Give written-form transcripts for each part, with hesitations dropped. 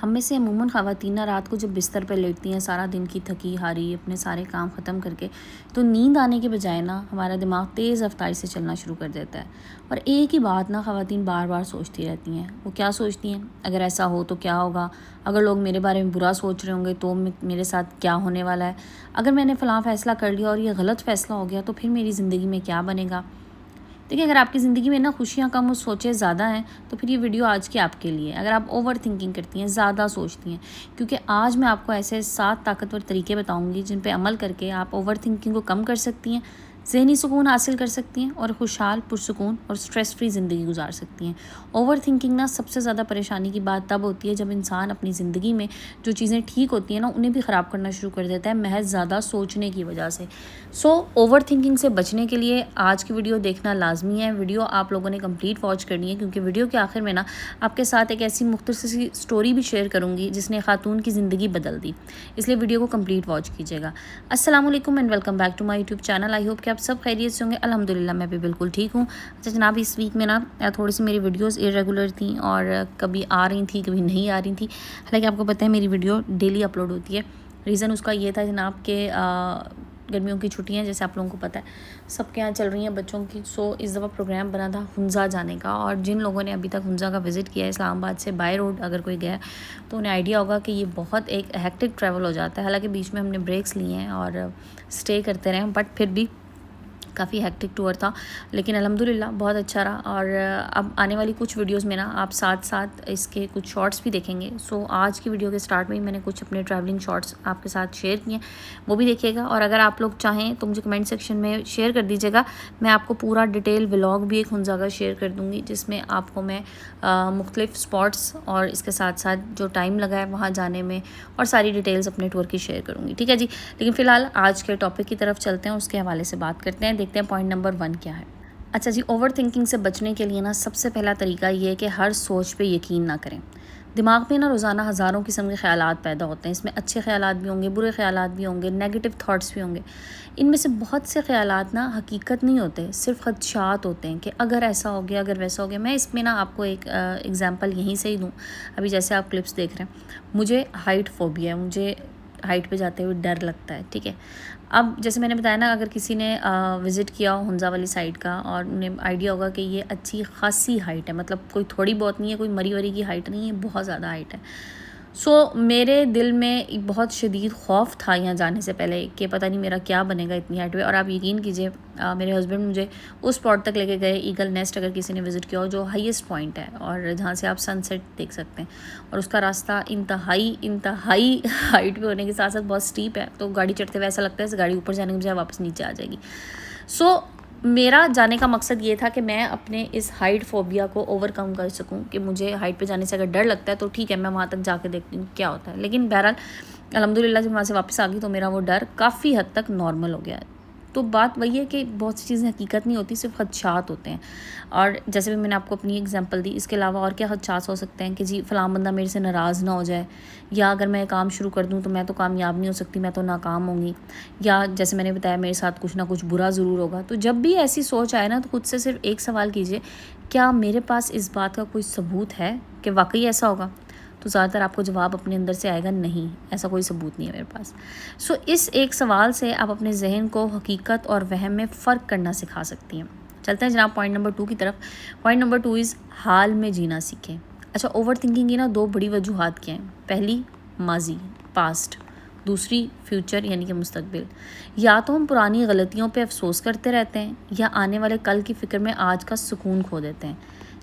ہم میں سے عموماً خواتین رات کو جب بستر پہ لیٹتی ہیں سارا دن کی تھکی ہاری اپنے سارے کام ختم کر کے، تو نیند آنے کے بجائے نا ہمارا دماغ تیز رفتاری سے چلنا شروع کر دیتا ہے، اور ایک ہی بات نا خواتین بار بار سوچتی رہتی ہیں۔ وہ کیا سوچتی ہیں؟ اگر ایسا ہو تو کیا ہوگا؟ اگر لوگ میرے بارے میں برا سوچ رہے ہوں گے تو میرے ساتھ کیا ہونے والا ہے؟ اگر میں نے فلاں فیصلہ کر لیا اور یہ غلط فیصلہ ہو گیا تو پھر میری زندگی میں کیا بنے گا؟ دیکھیں، اگر آپ کی زندگی میں نا خوشیاں کم اور سوچیں زیادہ ہیں تو پھر یہ ویڈیو آج کی آپ کے لیے ہے۔ اگر آپ اوور تھنکنگ کرتی ہیں، زیادہ سوچتی ہیں، کیونکہ آج میں آپ کو ایسے 7 طاقتور طریقے بتاؤں گی جن پہ عمل کر کے آپ اوور تھنکنگ کو کم کر سکتی ہیں، ذہنی سکون حاصل کر سکتی ہیں اور خوشحال، پرسکون اور سٹریس فری زندگی گزار سکتی ہیں۔ اوور تھنکنگ نا سب سے زیادہ پریشانی کی بات تب ہوتی ہے جب انسان اپنی زندگی میں جو چیزیں ٹھیک ہوتی ہیں نا انہیں بھی خراب کرنا شروع کر دیتا ہے محض زیادہ سوچنے کی وجہ سے۔ اوور تھنکنگ سے بچنے کے لیے آج کی ویڈیو دیکھنا لازمی ہے۔ ویڈیو آپ لوگوں نے کمپلیٹ واچ کرنی ہے، کیونکہ ویڈیو کے آخر میں نا آپ کے ساتھ ایک ایسی مختصر سی سٹوری بھی شیئر کروں گی جس نے خاتون کی زندگی بدل دی، اس لیے ویڈیو کو کمپلیٹ واچ کیجیے گا۔ السلام علیکم and welcome back to my YouTube channel. I hope کہ آپ سب خیریت سے ہوں گے۔ الحمدللہ میں بھی بالکل ٹھیک ہوں۔ اچھا جناب، اس ویک میں نا تھوڑی سی میری ویڈیوز ارریگولر تھیں اور کبھی آ رہی تھیں کبھی نہیں آ رہی تھیں، حالانکہ آپ کو پتہ ہے میری ویڈیو ڈیلی اپلوڈ ہوتی ہے۔ ریزن اس کا یہ تھا جناب کہ گرمیوں کی چھٹیاں جیسے آپ لوگوں کو پتہ ہے سب کے یہاں چل رہی ہیں بچوں کی، اس دفعہ پروگرام بنا تھا ہنزا جانے کا، اور جن لوگوں نے ابھی تک ہنزا کا وزٹ کیا ہے اسلام آباد سے بائی روڈ اگر کوئی گیا تو انہیں آئیڈیا ہوگا کہ یہ بہت ایک ہیکٹک ٹریول ہو جاتا ہے۔ حالانکہ بیچ میں ہم نے بریکس لیے ہیں اور اسٹے کرتے رہے ہیں، بٹ پھر بھی کافی ہیکٹک ٹور تھا، لیکن الحمدللہ بہت اچھا رہا۔ اور اب آنے والی کچھ ویڈیوز میں نا آپ ساتھ ساتھ اس کے کچھ شارٹس بھی دیکھیں گے۔ آج کی ویڈیو کے سٹارٹ میں ہی میں نے کچھ اپنے ٹریولنگ شارٹس آپ کے ساتھ شیئر کیے ہیں، وہ بھی دیکھیے گا، اور اگر آپ لوگ چاہیں تو مجھے کمنٹ سیکشن میں شیئر کر دیجیے گا۔ میں آپ کو پورا ڈیٹیل ولاگ بھی ایک ہنزا کا شیئر کر دوں گی جس میں آپ کو میں مختلف اسپاٹس اور اس کے ساتھ ساتھ جو ٹائم لگا ہے وہاں جانے میں اور ساری ڈیٹیلز اپنے ٹور کی شیئر کروں گی، ٹھیک ہے جی۔ لیکن فی الحال آج کے ٹاپک کی طرف چلتے ہیں، اس کے حوالے سے بات کرتے ہیں، دیکھتے ہیں پوائنٹ نمبر 1 کیا ہے۔ اچھا جی، اوور تھنکنگ سے بچنے کے لیے نا سب سے پہلا طریقہ یہ ہے کہ ہر سوچ پہ یقین نہ کریں۔ دماغ میں نا روزانہ ہزاروں قسم کے خیالات پیدا ہوتے ہیں، اس میں اچھے خیالات بھی ہوں گے، برے خیالات بھی ہوں گے، نیگیٹو تھاٹس بھی ہوں گے۔ ان میں سے بہت سے خیالات نا حقیقت نہیں ہوتے، صرف خدشات ہوتے ہیں کہ اگر ایسا ہو گیا، اگر ویسا ہو گیا۔ میں اس میں نا آپ کو ایک ایگزامپل یہیں سے ہی دوں۔ ابھی جیسے آپ کلپس دیکھ رہے ہیں، مجھے ہائٹ فوبیا ہے، مجھے ہائٹ پہ جاتے ہوئے ڈر لگتا ہے، ٹھیک ہے۔ اب جیسے میں نے بتایا نا، اگر کسی نے وزٹ کیا ہو ہنزا والی سائڈ کا اور انہیں آئیڈیا ہوگا کہ یہ اچھی خاصی ہائٹ ہے، مطلب کوئی تھوڑی بہت نہیں ہے، کوئی مری وری کی ہائٹ نہیں ہے، بہت زیادہ ہائٹ ہے۔ میرے دل میں بہت شدید خوف تھا یہاں جانے سے پہلے کہ پتہ نہیں میرا کیا بنے گا اتنی ہائٹ پہ۔ اور آپ یقین کیجئے، میرے ہسبینڈ مجھے اس اسپاٹ تک لے کے گئے، ایگل نیسٹ اگر کسی نے وزٹ کیا ہو، جو ہائیسٹ پوائنٹ ہے اور جہاں سے آپ سن سیٹ دیکھ سکتے ہیں، اور اس کا راستہ انتہائی ہائٹ پہ ہونے کے ساتھ ساتھ بہت سٹیپ ہے، تو گاڑی چڑھتے ہوئے ایسا لگتا ہے گاڑی اوپر جانے کے بجائے واپس نیچے آ جائے گی۔ میرا جانے کا مقصد یہ تھا کہ میں اپنے اس ہائٹ فوبیا کو اوور کم کر سکوں، کہ مجھے ہائٹ پہ جانے سے اگر ڈر لگتا ہے تو ٹھیک ہے، میں وہاں تک جا کے دیکھتی ہوں کیا ہوتا ہے۔ لیکن بہرحال الحمدللہ جب وہاں سے واپس آ گئی تو میرا وہ ڈر کافی حد تک نارمل ہو گیا ہے۔ تو بات وہی ہے کہ بہت سی چیزیں حقیقت نہیں ہوتی، صرف خدشات ہوتے ہیں۔ اور جیسے بھی میں نے آپ کو اپنی ایگزامپل دی، اس کے علاوہ اور کیا خدشات ہو سکتے ہیں کہ جی فلاں بندہ میرے سے ناراض نہ ہو جائے، یا اگر میں کام شروع کر دوں تو میں تو کامیاب نہیں ہو سکتی، میں تو ناکام ہوں گی، یا جیسے میں نے بتایا میرے ساتھ کچھ نہ کچھ برا ضرور ہوگا۔ تو جب بھی ایسی سوچ آئے نا تو خود سے صرف ایک سوال کیجئے، کیا میرے پاس اس بات کا کوئی ثبوت ہے کہ واقعی ایسا ہوگا؟ تو زیادہ تر آپ کو جواب اپنے اندر سے آئے گا، نہیں، ایسا کوئی ثبوت نہیں ہے میرے پاس۔ اس ایک سوال سے آپ اپنے ذہن کو حقیقت اور وہم میں فرق کرنا سکھا سکتی ہیں۔ چلتے ہیں جناب پوائنٹ نمبر 2 کی طرف۔ پوائنٹ نمبر 2 از حال میں جینا سیکھیں۔ اچھا، اوور تھنکنگ کی نا 2 بڑی وجوہات کیا ہیں؟ پہلی ماضی، پاسٹ، دوسری فیوچر یعنی کہ مستقبل۔ یا تو ہم پرانی غلطیوں پہ افسوس کرتے رہتے ہیں یا آنے والے کل کی فکر میں آج کا سکون کھو دیتے ہیں۔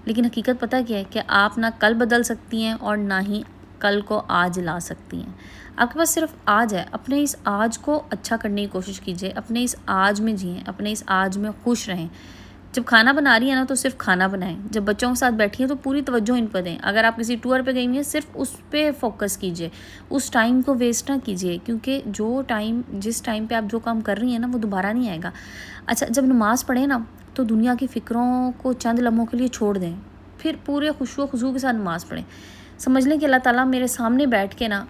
لیکن حقیقت پتہ کیا ہے کہ آپ نہ کل بدل سکتی ہیں اور نہ ہی کل کو آج لا سکتی ہیں۔ آپ کے پاس صرف آج ہے، اپنے اس آج کو اچھا کرنے کی کوشش کیجئے، اپنے اس آج میں جئیں، اپنے اس آج میں خوش رہیں۔ جب کھانا بنا رہی ہیں نا تو صرف کھانا بنائیں، جب بچوں کے ساتھ بیٹھی ہیں تو پوری توجہ ان پہ دیں، اگر آپ کسی ٹور پہ گئی ہیں صرف اس پہ فوکس کیجئے، اس ٹائم کو ویسٹ نہ کیجئے، کیونکہ جس ٹائم پہ آپ جو کام کر رہی ہیں نا وہ دوبارہ نہیں آئے گا۔ اچھا، جب نماز پڑھیں نا تو دنیا کی فکروں کو چند لمحوں کے لیے چھوڑ دیں، پھر پورے خشوع و خضوع کے ساتھ نماز پڑھیں۔ سمجھ لیں کہ اللہ تعالیٰ میرے سامنے بیٹھ کے نا،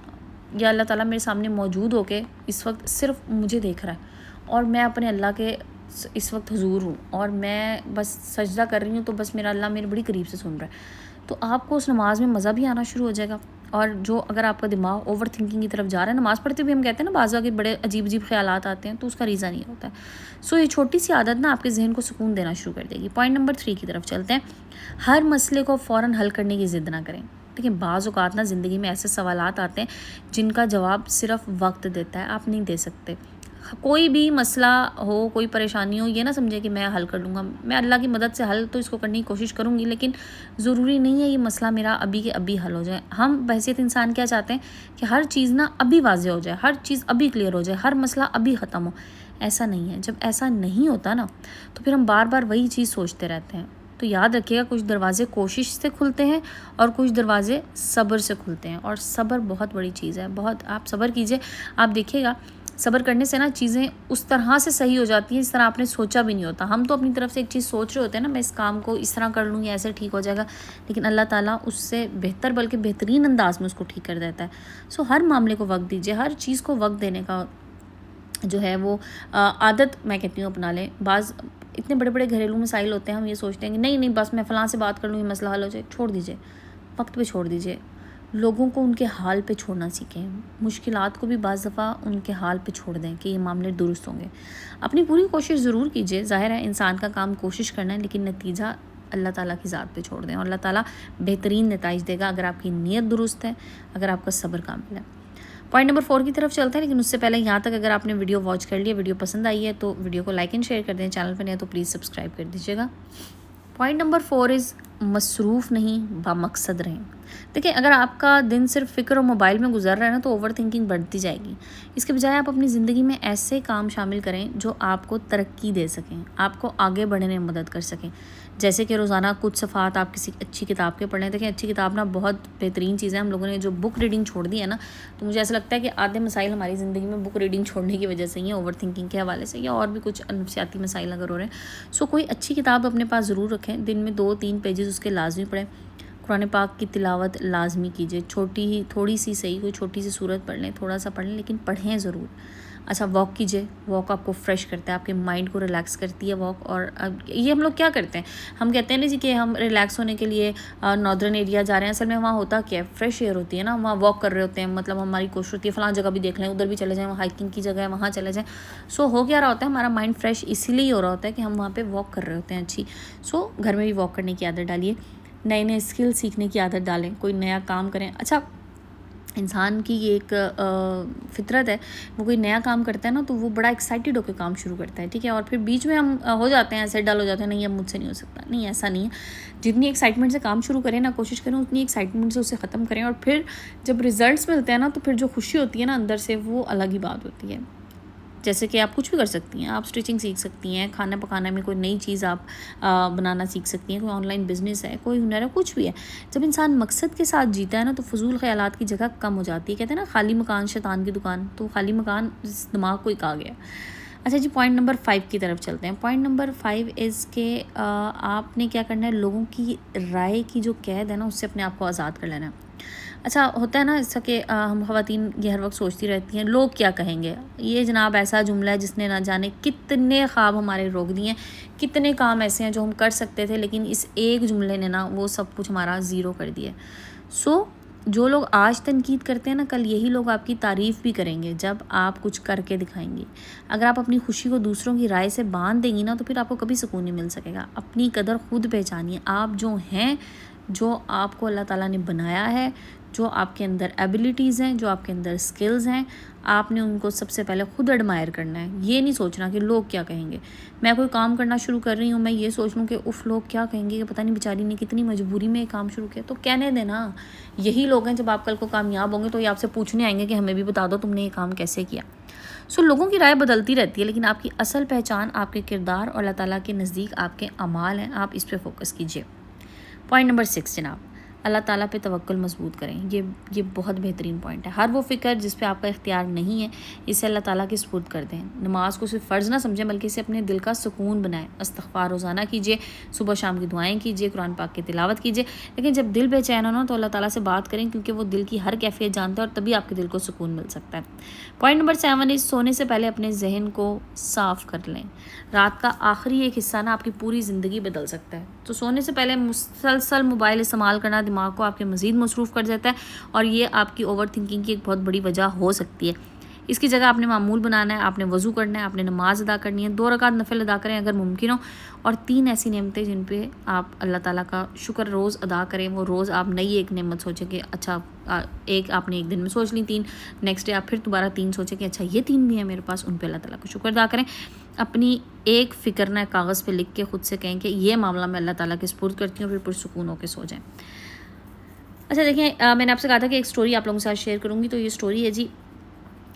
یا اللہ تعالیٰ میرے سامنے موجود ہو کے اس وقت صرف مجھے دیکھ رہا ہے، اور میں اپنے اللہ کے اس وقت حضور ہوں، اور میں بس سجدہ کر رہی ہوں، تو بس میرا اللہ میرے بڑی قریب سے سن رہا ہے۔ تو آپ کو اس نماز میں مزہ بھی آنا شروع ہو جائے گا، اور جو اگر آپ کا دماغ اوور تھنکنگ کی طرف جا رہا ہے، نماز پڑھتے بھی ہم کہتے ہیں نا بعض وقت بڑے عجیب عجیب خیالات آتے ہیں، تو اس کا ریزن یہ ہوتا ہے. سو یہ چھوٹی سی عادت نا آپ کے ذہن کو سکون دینا شروع کر دے گی. پوائنٹ نمبر 3 کی طرف چلتے ہیں. ہر مسئلے کو فوراً حل کرنے کی ضد نہ کریں. دیکھیں بعض اوقات نا زندگی میں ایسے سوالات آتے ہیں جن کا جواب صرف وقت دیتا ہے، آپ نہیں دے سکتے. کوئی بھی مسئلہ ہو، کوئی پریشانی ہو، یہ نہ سمجھے کہ میں حل کر لوں گا. میں اللہ کی مدد سے حل تو اس کو کرنے کی کوشش کروں گی، لیکن ضروری نہیں ہے یہ مسئلہ میرا ابھی کے ابھی حل ہو جائے. ہم بحیثیت انسان کیا چاہتے ہیں کہ ہر چیز نا ابھی واضح ہو جائے، ہر چیز ابھی کلیئر ہو جائے، ہر مسئلہ ابھی ختم ہو. ایسا نہیں ہے. جب ایسا نہیں ہوتا نا تو پھر ہم بار بار وہی چیز سوچتے رہتے ہیں. تو یاد رکھیے گا، کچھ دروازے کوشش سے کھلتے ہیں اور کچھ دروازے صبر سے کھلتے ہیں. اور صبر بہت بڑی چیز ہے. بہت آپ صبر کیجئے. آپ دیکھیے گا صبر کرنے سے نا چیزیں اس طرح سے صحیح ہو جاتی ہیں جس طرح آپ نے سوچا بھی نہیں ہوتا. ہم تو اپنی طرف سے ایک چیز سوچ رہے ہوتے ہیں نا، میں اس کام کو اس طرح کر لوں گی، ایسے ٹھیک ہو جائے گا، لیکن اللہ تعالیٰ اس سے بہتر بلکہ بہترین انداز میں اس کو ٹھیک کر دیتا ہے. سو ہر معاملے کو وقت دیجیے. ہر چیز کو وقت دینے کا جو ہے وہ عادت میں کہتی ہوں اپنا لیں. بعض اتنے بڑے بڑے گھریلو مسائل ہوتے ہیں، ہم یہ سوچتے ہیں کہ نہیں بس میں فلاں سے بات کر لوں گی مسئلہ حل ہو جائے. چھوڑ دیجیے، وقت پہ چھوڑ دیجیے. لوگوں کو ان کے حال پہ چھوڑنا سیکھیں. مشکلات کو بھی بعض دفعہ ان کے حال پہ چھوڑ دیں کہ یہ معاملے درست ہوں گے. اپنی پوری کوشش ضرور کیجیے. ظاہر ہے انسان کا کام کوشش کرنا ہے، لیکن نتیجہ اللہ تعالیٰ کی ذات پہ چھوڑ دیں اور اللہ تعالیٰ بہترین نتائج دے گا اگر آپ کی نیت درست ہے، اگر آپ کا صبر کامل ہے. پوائنٹ نمبر 4 کی طرف چلتے ہیں، لیکن اس سے پہلے یہاں تک اگر آپ نے ویڈیو واچ کر لیا، ویڈیو پسند آئی ہے تو ویڈیو کو لائک اینڈ شیئر کر دیں. چینل پہ نہیں تو پلیز سبسکرائب کر دیجیے گا. پوائنٹ نمبر 4 از مصروف نہیں، بامقصد رہیں. دیکھیں اگر آپ کا دن صرف فکر اور موبائل میں گزر رہا ہے نا تو اوور تھنکنگ بڑھتی جائے گی. اس کے بجائے آپ اپنی زندگی میں ایسے کام شامل کریں جو آپ کو ترقی دے سکیں، آپ کو آگے بڑھنے میں مدد کر سکیں. جیسے کہ روزانہ کچھ صفحات آپ کسی اچھی کتاب کے پڑھ لیں. دیکھیں اچھی کتاب نا بہت بہترین چیز ہے. ہم لوگوں نے جو بک ریڈنگ چھوڑ دی ہے نا، تو مجھے ایسا لگتا ہے کہ آدھے مسائل ہماری زندگی میں بک ریڈنگ چھوڑنے کی وجہ سے ہی ہیں، اوور تھنکنگ کے حوالے سے یا اور بھی کچھ نفسیاتی مسائل اگر ہو رہے ہیں. سو کوئی اچھی کتاب اپنے پاس ضرور رکھیں. دن میں 2-3 پیجز اس کے لازمی پڑھیں. قرآن پاک کی تلاوت لازمی کیجیے. تھوڑی سی صحیح، کوئی چھوٹی سی سورت پڑھ لیں، تھوڑا سا پڑھ لیں، لیکن پڑھیں ضرور. اچھا واک کیجیے. واک آپ کو فریش کرتا ہے، آپ کے مائنڈ کو ریلیکس کرتی ہے واک. اور یہ ہم لوگ کیا کرتے ہیں، ہم کہتے ہیں نا جی کہ ہم ریلیکس ہونے کے لیے ناردرن ایریا جا رہے ہیں. اصل میں وہاں ہوتا کیا ہے، فریش ایئر ہوتی ہے نا، وہاں واک کر رہے ہوتے ہیں. مطلب ہماری کوشش ہوتی ہے فلاں جگہ بھی دیکھ لیں، ادھر بھی چلے جائیں، وہاں ہائکنگ کی جگہ ہے وہاں چلے جائیں. سو ہو کیا رہا ہوتا ہے، ہمارا مائنڈ فریش اسی لیے ہو رہا ہوتا ہے کہ ہم وہاں پہ واک کر رہے ہوتے ہیں. اچھی سو گھر میں بھی واک کرنے کی عادت ڈالیے. نئے اسکل سیکھنے کی عادت ڈالیں. کوئی نیا کام کریں. اچھا انسان کی یہ ایک فطرت ہے، وہ کوئی نیا کام کرتا ہے نا تو وہ بڑا ایکسائٹیڈ ہو کے کام شروع کرتا ہے، ٹھیک ہے. اور پھر بیچ میں ہم ہو جاتے ہیں ایسے ڈل ہو جاتے ہیں، نہیں اب مجھ سے نہیں ہو سکتا. نہیں ایسا نہیں ہے. جتنی ایکسائٹمنٹ سے کام شروع کریں نا، کوشش کریں اتنی ایکسائٹمنٹ سے اسے ختم کریں. اور پھر جب ریزلٹس ملتے ہیں نا تو پھر جو خوشی ہوتی ہے نا اندر سے، وہ الگ ہی بات ہوتی ہے. جیسے کہ آپ کچھ بھی کر سکتی ہیں. آپ اسٹیچنگ سیکھ سکتی ہیں، کھانا پکانا میں کوئی نئی چیز آپ بنانا سیکھ سکتی ہیں، کوئی آن لائن بزنس ہے، کوئی ہنر ہے، کچھ بھی ہے. جب انسان مقصد کے ساتھ جیتا ہے نا تو فضول خیالات کی جگہ کم ہو جاتی ہے. کہتے ہیں نا خالی مکان شیطان کی دکان، تو خالی مکان دماغ کو ہی کہا گیا. اچھا جی پوائنٹ نمبر 5 کی طرف چلتے ہیں. پوائنٹ نمبر 5 از کہ آپ نے کیا کرنا ہے، لوگوں کی رائے کی جو قید ہے نا اس سے اپنے آپ کو آزاد کر لینا ہے. اچھا ہوتا ہے نا ایسا کہ ہم خواتین یہ ہر وقت سوچتی رہتی ہیں لوگ کیا کہیں گے. یہ جناب ایسا جملہ ہے جس نے نہ جانے کتنے خواب ہمارے روک دیے ہیں. کتنے کام ایسے ہیں جو ہم کر سکتے تھے، لیکن اس ایک جملے نے نا وہ سب کچھ ہمارا زیرو کر دیا. سو جو لوگ آج تنقید کرتے ہیں نا، کل یہی لوگ آپ کی تعریف بھی کریں گے جب آپ کچھ کر کے دکھائیں گے. اگر آپ اپنی خوشی کو دوسروں کی رائے سے باندھ دیں گی نا تو پھر آپ کو کبھی سکون نہیں مل سکے گا. اپنی قدر خود پہچانیے. آپ جو ہیں، جو آپ کو اللہ تعالیٰ نے بنایا ہے، جو آپ کے اندر ایبیلیٹیز ہیں، جو آپ کے اندر سکلز ہیں، آپ نے ان کو سب سے پہلے خود ایڈمائر کرنا ہے. یہ نہیں سوچنا کہ لوگ کیا کہیں گے. میں کوئی کام کرنا شروع کر رہی ہوں، میں یہ سوچ لوں کہ اف لوگ کیا کہیں گے، کہ پتہ نہیں بیچاری نے کتنی مجبوری میں یہ کام شروع کیا. تو کہنے دینا. یہی لوگ ہیں جب آپ کل کو کامیاب ہوں گے تو یہ آپ سے پوچھنے آئیں گے کہ ہمیں بھی بتا دو تم نے یہ کام کیسے کیا. سو لوگوں کی رائے بدلتی رہتی ہے، لیکن آپ کی اصل پہچان آپ کے کردار اور اللہ تعالیٰ کے نزدیک آپ کے اعمال ہیں. آپ اس پہ فوکس کیجیے. پوائنٹ نمبر 6 جناب، اللہ تعالیٰ پہ توکل مضبوط کریں. یہ بہت بہترین پوائنٹ ہے. ہر وہ فکر جس پہ آپ کا اختیار نہیں ہے اسے اللہ تعالیٰ کے سپرد کر دیں. نماز کو صرف فرض نہ سمجھیں بلکہ اسے اپنے دل کا سکون بنائیں. استغفار روزانہ کیجیے، صبح شام کی دعائیں کیجیے، قرآن پاک کی تلاوت کیجیے. لیکن جب دل بے چین ہو نا تو اللہ تعالیٰ سے بات کریں، کیونکہ وہ دل کی ہر کیفیت جانتا ہے اور تبھی آپ کے دل کو سکون مل سکتا ہے. پوائنٹ نمبر 7 اس سونے سے پہلے اپنے ذہن کو صاف کر لیں. رات کا آخری ایک حصہ نا آپ کی پوری زندگی بدل سکتا ہے. تو سونے سے پہلے مسلسل موبائل استعمال کرنا دماغ کو آپ کے مزید مصروف کر دیتا ہے اور یہ آپ کی اوور تھنکنگ کی ایک بہت بڑی وجہ ہو سکتی ہے۔ اس کی جگہ آپ نے معمول بنانا ہے، آپ نے وضو کرنا ہے، آپ نے نماز ادا کرنی ہے، 2 رکعت نفل ادا کریں اگر ممکن ہو، اور 3 ایسی نعمتیں جن پہ آپ اللہ تعالیٰ کا شکر روز ادا کریں۔ وہ روز آپ نئی ایک نعمت سوچیں کہ اچھا ایک آپ نے ایک دن میں سوچ لی 3، نیکسٹ ڈے آپ پھر دوبارہ 3 سوچیں کہ اچھا یہ 3 بھی ہیں میرے پاس، ان پہ اللہ تعالیٰ کا شکر ادا کریں۔ اپنی ایک فکر نہ کاغذ پہ لکھ کے خود سے کہیں کہ یہ معاملہ میں اللہ تعالیٰ کے سپرد کرتی ہوں، پھر پرسکون ہو کے سو جائیں۔ اچھا دیکھیں، میں نے آپ سے کہا تھا کہ ایک سٹوری آپ لوگوں کے ساتھ شیئر کروں گی، تو یہ سٹوری ہے جی،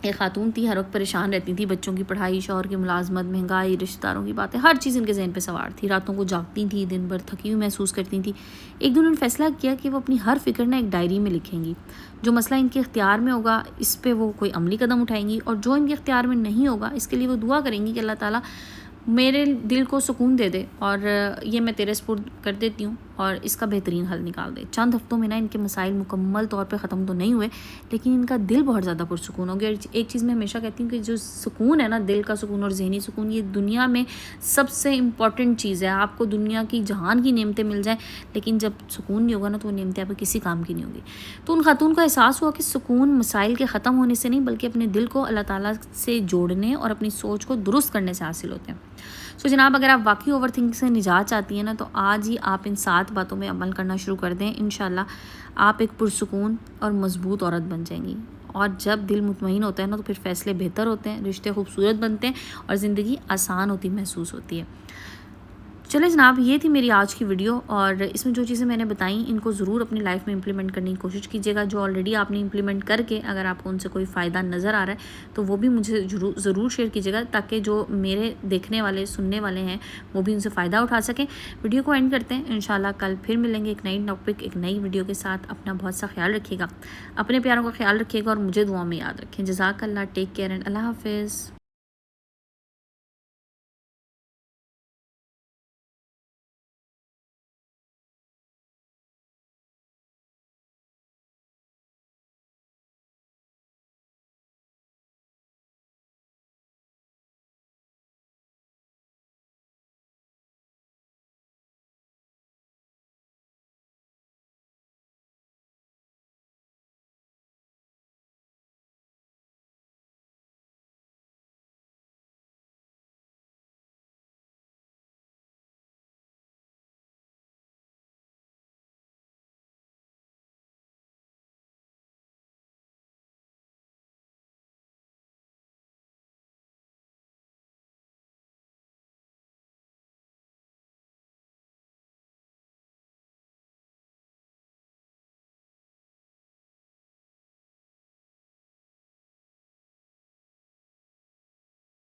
ایک خاتون تھی، ہر وقت پریشان رہتی تھی، بچوں کی پڑھائی، شوہر کی ملازمت، مہنگائی، رشتہ داروں کی باتیں، ہر چیز ان کے ذہن پہ سوار تھی، راتوں کو جاگتی تھیں، دن بھر تھکی ہوئی محسوس کرتی تھیں۔ ایک دن انہوں نے فیصلہ کیا کہ وہ اپنی ہر فکر ایک ڈائری میں لکھیں گی، جو مسئلہ ان کے اختیار میں ہوگا اس پہ وہ کوئی عملی قدم اٹھائیں گی، اور جو ان کے اختیار میں نہیں ہوگا اس کے لیے وہ دعا کریں گی کہ اللہ تعالیٰ میرے دل کو سکون دے دے، اور یہ میں تیرے سپرد کر دیتی ہوں، اور اس کا بہترین حل نکال دے۔ چند ہفتوں میں ان کے مسائل مکمل طور پہ ختم تو نہیں ہوئے، لیکن ان کا دل بہت زیادہ پرسکون ہو گیا۔ ایک چیز میں ہمیشہ کہتی ہوں کہ جو سکون ہے نا، دل کا سکون اور ذہنی سکون، یہ دنیا میں سب سے امپورٹنٹ چیز ہے۔ آپ کو دنیا کی جہان کی نعمتیں مل جائیں، لیکن جب سکون نہیں ہوگا نا تو وہ نعمتیں آپ کو کسی کام کی نہیں ہوگی۔ تو ان خاتون کو احساس ہوا کہ سکون مسائل کے ختم ہونے سے نہیں، بلکہ اپنے دل کو اللہ تعالیٰ سے جوڑنے اور اپنی سوچ کو درست کرنے سے حاصل ہوتے ہیں۔ سو جناب، اگر آپ واقعی اوور تھنکنگ سے نجات چاہتی ہیں نا، تو آج ہی آپ ان 7 باتوں میں عمل کرنا شروع کر دیں۔ انشاءاللہ آپ ایک پرسکون اور مضبوط عورت بن جائیں گی، اور جب دل مطمئن ہوتا ہے نا تو پھر فیصلے بہتر ہوتے ہیں، رشتے خوبصورت بنتے ہیں، اور زندگی آسان ہوتی محسوس ہوتی ہے۔ چلیں جناب، یہ تھی میری آج کی ویڈیو، اور اس میں جو چیزیں میں نے بتائیں ان کو ضرور اپنی لائف میں امپلیمنٹ کرنے کی کوشش کیجیے گا۔ جو آلریڈی آپ نے امپلیمنٹ کر کے اگر آپ کو ان سے کوئی فائدہ نظر آ رہا ہے تو وہ بھی مجھے ضرور شیئر کیجیے گا، تاکہ جو میرے دیکھنے والے سننے والے ہیں وہ بھی ان سے فائدہ اٹھا سکیں۔ ویڈیو کو اینڈ کرتے ہیں، انشاءاللہ کل پھر ملیں گے ایک نئی ٹاپک، ایک نئی ویڈیو کے ساتھ۔ اپنا بہت سا خیال رکھیے گا، اپنے پیاروں کا خیال رکھیے گا، اور مجھے دعا میں یاد رکھیں۔ جزاک اللہ، ٹیک کیئر اینڈ اللہ حافظ۔